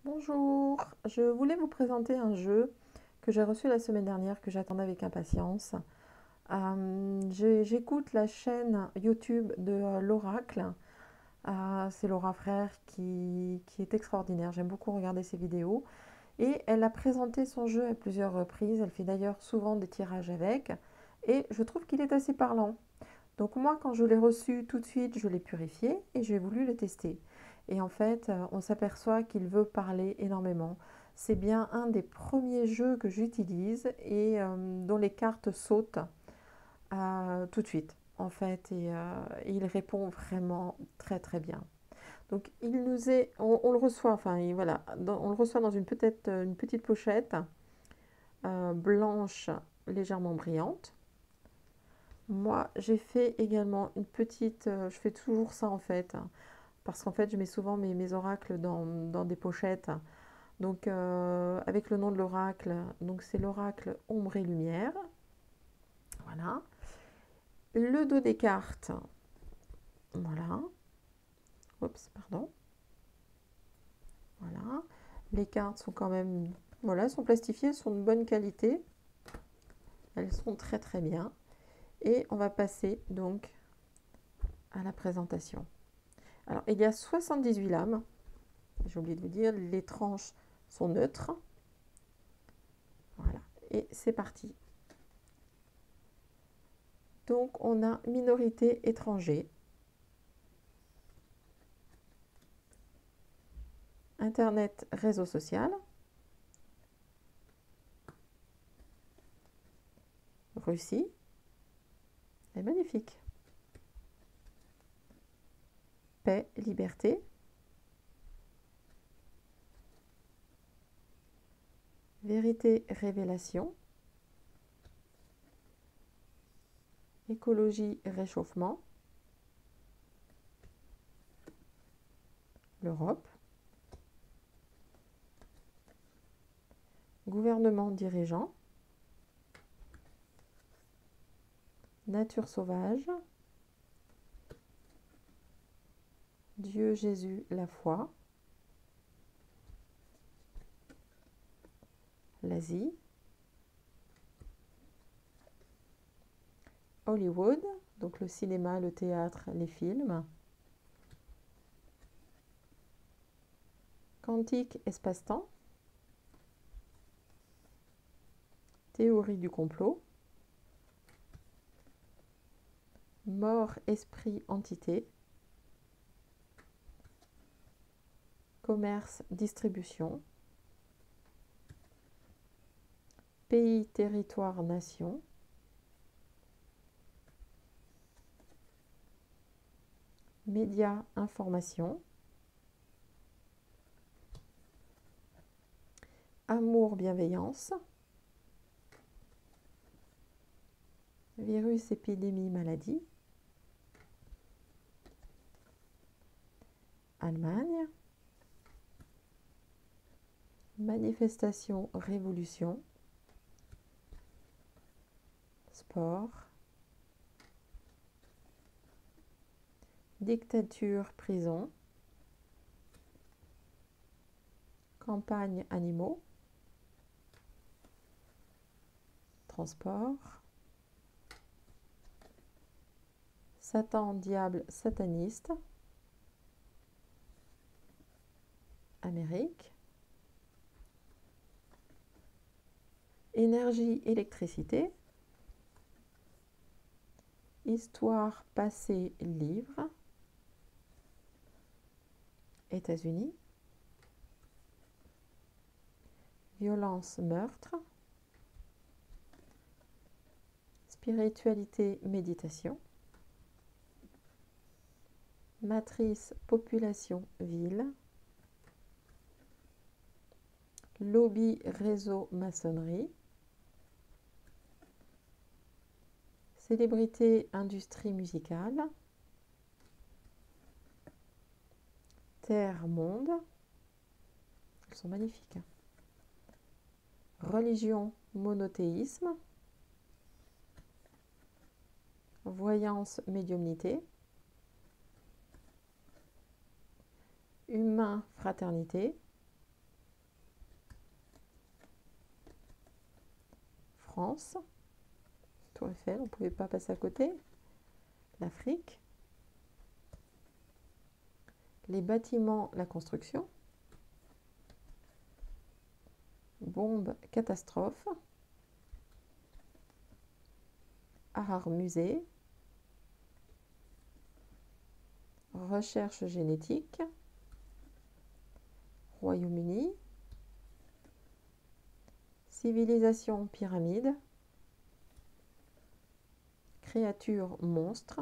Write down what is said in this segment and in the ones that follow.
Bonjour, je voulais vous présenter un jeu que j'ai reçu la semaine dernière, que j'attendais avec impatience. J'écoute la chaîne YouTube de l'Oracle. C'est Laura Frère qui est extraordinaire. J'aime beaucoup regarder ses vidéos. Et elle a présenté son jeu à plusieurs reprises. Elle fait d'ailleurs souvent des tirages avec. Et je trouve qu'il est assez parlant. Donc moi, quand je l'ai reçu tout de suite, je l'ai purifié et j'ai voulu le tester. Et en fait, on s'aperçoit qu'il veut parler énormément. C'est bien un des premiers jeux que j'utilise et dont les cartes sautent tout de suite, en fait. Et il répond vraiment très très bien. Donc il nous est, on le reçoit, enfin voilà, on le reçoit dans peut-être une petite pochette blanche légèrement brillante. Moi, j'ai fait également une petite, je fais toujours ça en fait, parce qu'en fait, je mets souvent mes oracles dans des pochettes. Donc, avec le nom de l'oracle, donc c'est l'oracle ombre et lumière. Voilà. Le dos des cartes, voilà. Oups, pardon. Voilà. Les cartes sont quand même, voilà, sont plastifiées, sont de bonne qualité. Elles sont très très bien. Et on va passer donc à la présentation. Alors, il y a 78 lames. J'ai oublié de vous dire, les tranches sont neutres. Voilà, et c'est parti. Donc on a minorité étranger, Internet, réseau social, Russie, est magnifique. Paix, liberté, vérité, révélation, écologie, réchauffement, l'Europe, gouvernement dirigeant, nature sauvage, Dieu, Jésus, la foi, l'Asie, Hollywood, donc le cinéma, le théâtre, les films, quantique, espace-temps, théorie du complot, mort, esprit, entité, commerce, distribution, pays, territoire, nation, médias, information, amour, bienveillance, virus, épidémie, maladie, Allemagne, manifestation, révolution, sport, dictature, prison, campagne, animaux, transport, Satan, diable, sataniste, Amérique, énergie, électricité, histoire, passé, livre, États-Unis, violence, meurtre, spiritualité, méditation, matrice, population, ville, lobby, réseau, maçonnerie, célébrité, industrie musicale, terre, monde, elles sont magnifiques, hein. Religion, monothéisme, voyance, médiumnité, humain, fraternité, France. Tour Eiffel, on ne pouvait pas passer à côté. L'Afrique. Les bâtiments, la construction. Bombe, catastrophe. Art, musée. Recherche génétique. Royaume-Uni. Civilisation, pyramide. Créatures, monstres.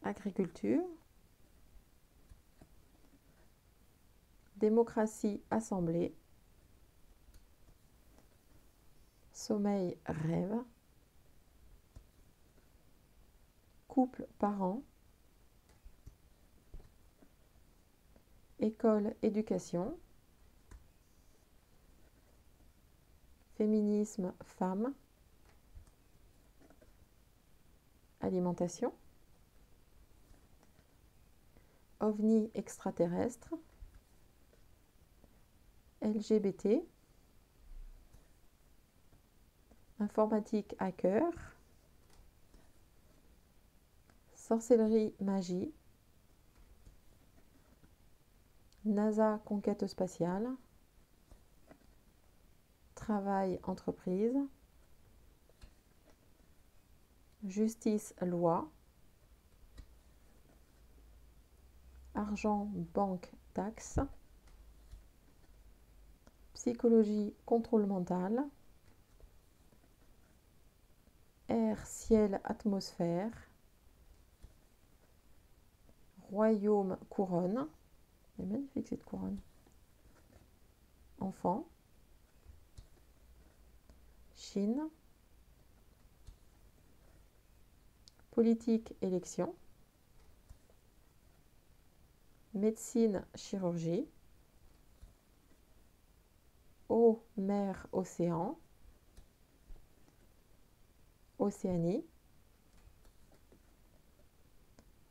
Agriculture. Démocratie, assemblée. Sommeil, rêve. Couple, parents. École, éducation. Féminisme, femme. Alimentation. OVNI, extraterrestre. LGBT. Informatique, hacker. Sorcellerie, magie. NASA, conquête spatiale. Travail, entreprise. Justice, loi. Argent, banque, taxe. Psychologie, contrôle mental. Air, ciel, atmosphère. Royaume, couronne. C'est magnifique cette couronne. Enfant. Chine. Politique, élection. Médecine, chirurgie. Eau, mer, océan. Océanie.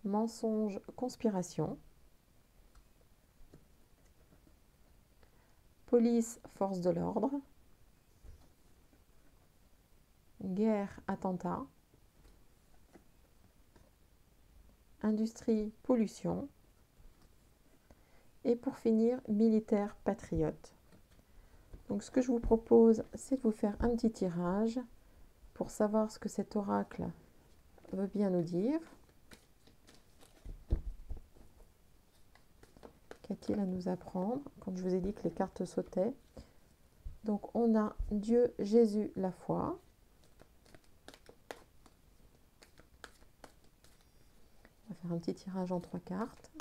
Mensonge, conspiration. Police, force de l'ordre. Guerre, attentat. Industrie, pollution. Et pour finir, militaire, patriote. Donc ce que je vous propose, c'est de vous faire un petit tirage pour savoir ce que cet oracle veut bien nous dire. Qu'a-t-il à nous apprendre? Quand je vous ai dit que les cartes sautaient. Donc on a Dieu, Jésus, la foi. On va faire un petit tirage en 3 cartes.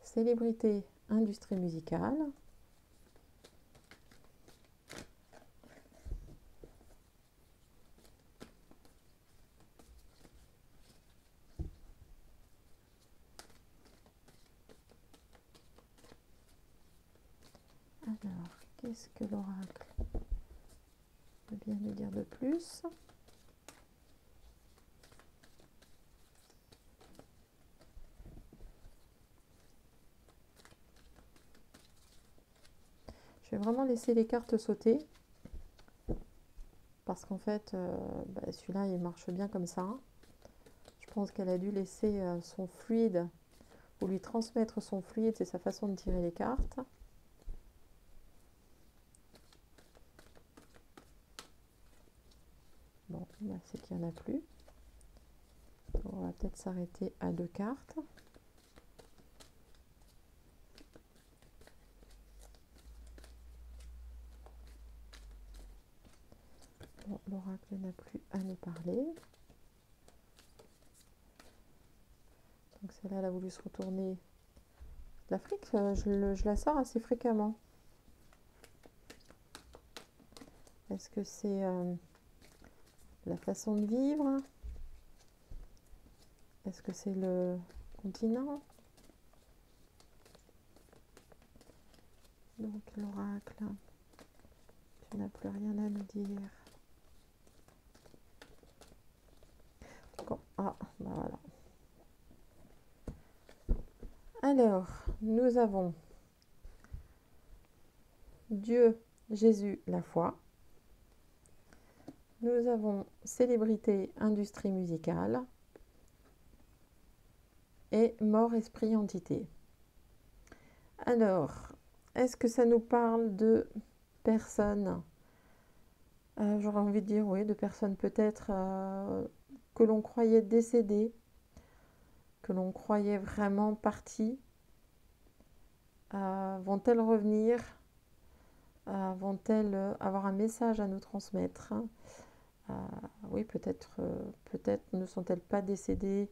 Célébrité, industrie musicale. Alors, qu'est-ce que l'oracle peut bien nous dire de plus? Je vais vraiment laisser les cartes sauter parce qu'en fait, celui-là, il marche bien comme ça. Je pense qu'elle a dû laisser son fluide ou lui transmettre son fluide, c'est sa façon de tirer les cartes. Bon, là, c'est qu'il n'y en a plus. On va peut-être s'arrêter à 2 cartes. Bon, l'oracle n'a plus à nous parler. Donc celle-là, elle a voulu se retourner. L'Afrique, je la sors assez fréquemment. Est-ce que c'est la façon de vivre? Est-ce que c'est le continent? donc l'oracle, tu n'as plus rien à nous dire. Ah, ben voilà. Alors, nous avons Dieu, Jésus, la foi. Nous avons célébrité, industrie musicale. Et mort, esprit, entité. Alors, est-ce que ça nous parle de personnes, j'aurais envie de dire oui, de personnes peut-être que l'on croyait décédées, que l'on croyait vraiment parties. Vont-elles revenir? Vont-elles avoir un message à nous transmettre? Oui, peut-être ne sont-elles pas décédées?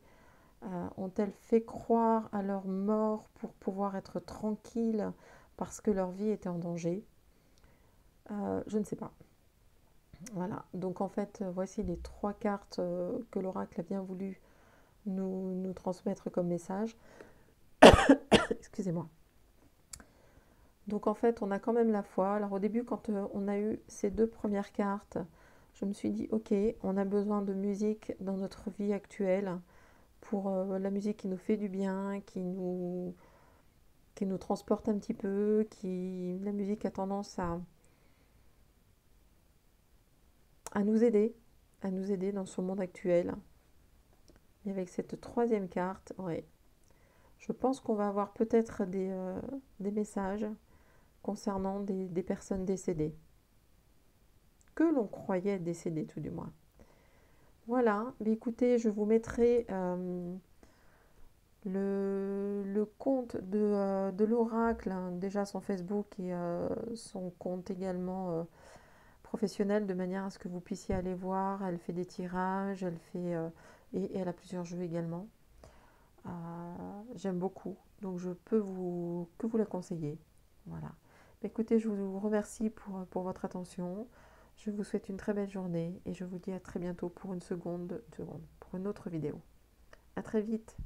Ont-elles fait croire à leur mort pour pouvoir être tranquilles parce que leur vie était en danger? Je ne sais pas. Voilà, donc en fait, voici les 3 cartes que l'oracle a bien voulu nous transmettre comme message. Excusez-moi. Donc en fait, on a quand même la foi. Alors au début, quand on a eu ces 2 premières cartes, je me suis dit, ok, on a besoin de musique dans notre vie actuelle pour la musique qui nous fait du bien, qui nous transporte un petit peu, la musique a tendance à nous aider dans ce monde actuel. Et avec cette 3e carte, ouais, je pense qu'on va avoir peut-être des messages concernant des personnes décédées, que l'on croyait décédées tout du moins. Voilà, mais écoutez, je vous mettrai le compte de l'oracle, hein, déjà son Facebook et son compte également professionnel, de manière à ce que vous puissiez aller voir. Elle fait des tirages, elle fait et elle a plusieurs jeux également. J'aime beaucoup, donc je peux que vous la conseiller. Voilà. Écoutez, je vous remercie pour votre attention. Je vous souhaite une très belle journée et je vous dis à très bientôt pour pour une autre vidéo. À très vite.